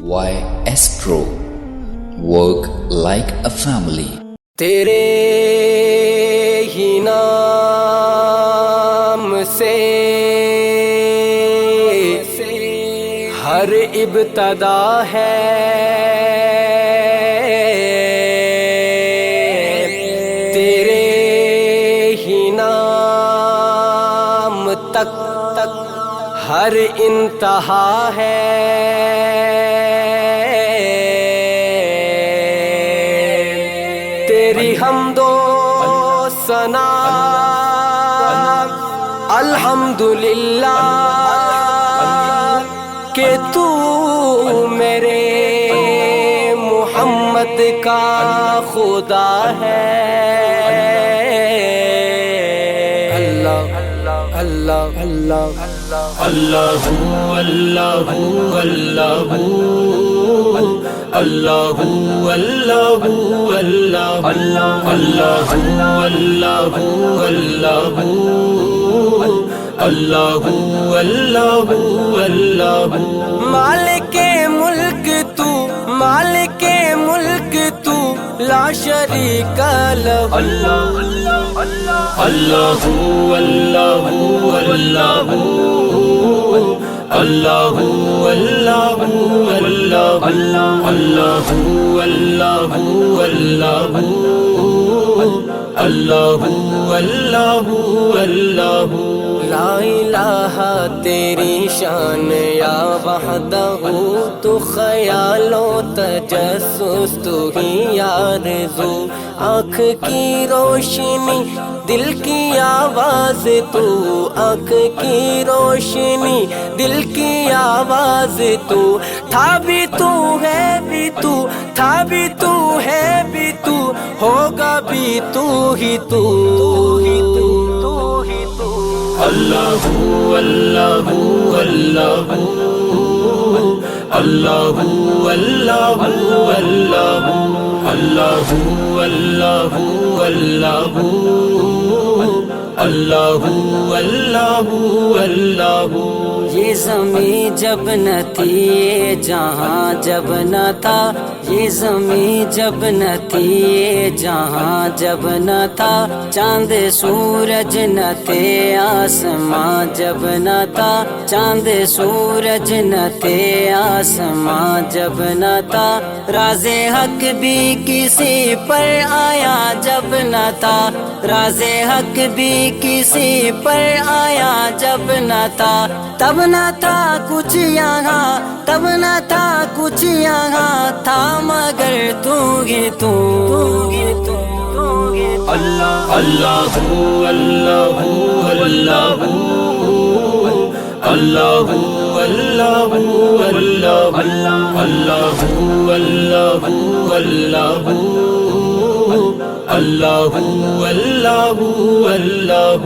Why Astro? Work like a family. تیرے ہی نام سے ہر ابتدا ہے، تیرے ہی نام تک ہر انتہا ہے، تیری حمد و ثنا الحمدللہ کہ تو میرے محمد کا خدا ہے۔ اللہ اللہ اللہ اللہ اللہ اللہ اللہ اللہ اللہ اللہ اللہ اللہ اللہ اللہ مالک ملک تو، مالک ملک تو، لا شریک لہ۔ اللہ اللہ اللہ اللہ اللہ اللہ اللہ اللہ اللہ اللہ لا الہ تیری شان یا وحدہ، تو خیال و تجسس تو ہی آرزو، آنکھ کی روشنی دل کی آواز تو، آنکھ کی روشنی دل کی آواز تو، تھا بھی تو ہے بھی تو، تھا بھی تو ہے بھی تو، ہوگا بھی تو ہی تو، اللہ اللہ اللہ اللہ اللہ اللہ اللہ اللہ اللہ اللہ یہ زمین جب نہ تھی، یہ جہاں جب نہ تھا، یہ زمین جب نہ تھی، یہ جہاں جب نہ تھا، چاند سورج نہ تھے، آسماں جب نہ تھا، چاند سورج نہ تھے، آسماں جب نہ تھا، راز حق بھی کسی پر آیا جب نہ تھا، راز حق بھی کسی پر آیا جب نہ تھا، تب نہ تھا کچھ یہاں، تب نہ تھا کچھ یہاں، تھا مگر تو ہی تو، اللہ اللہ اللہ اللہ اللہ اللہ اللہ اللہ اللہ اللہ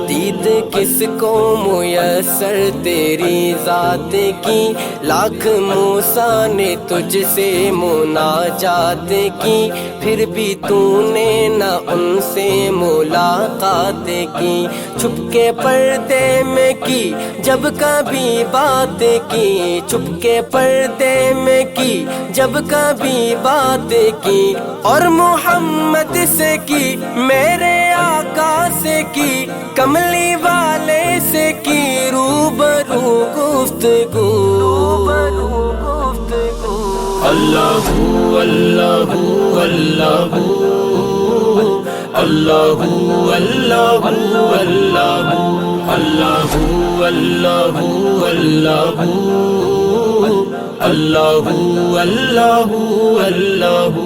دید کس کو میسر تیری ذات کی، لاکھ موسیٰ نے تجھ سے مناجات کی، پھر بھی تو نے نہ ان سے ملاقات کی، چھپ کے پردے میں کی جب کبھی بات کی، چھپ کے پردے میں کی جب کبھی بات کی، اور محمد سے کی، میرے آقا سے کی، کملی والے سے کی روبرو گفتگو، اللہ اللہ اللہ اللہ اللہ اللہ اللہ اللہ اللہ اللہ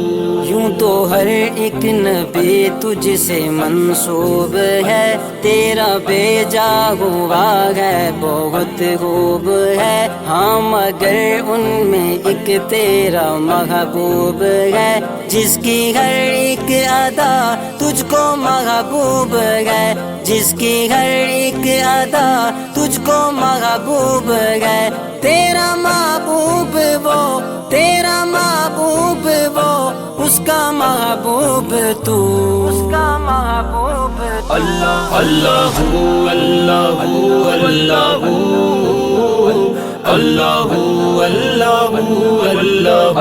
یوں تو ہر ایک نبی تجھ سے منسوب ہے، تیرا بھیجا ہوا ہے بہت خوب ہے، ہاں مگر ان میں ایک تیرا محبوب ہے، جس کی ہر ایک ادا تجھ کو محبوب ہے، جس کی ہر ایک ادا تجھ کو محبوب ہے، تیرا محبوب وہ، تیرا محبوب وہ، اس کا محبوب تو، اس کا محبوب تو، اللہ اللہ اللہ اللہ اللہ اللہ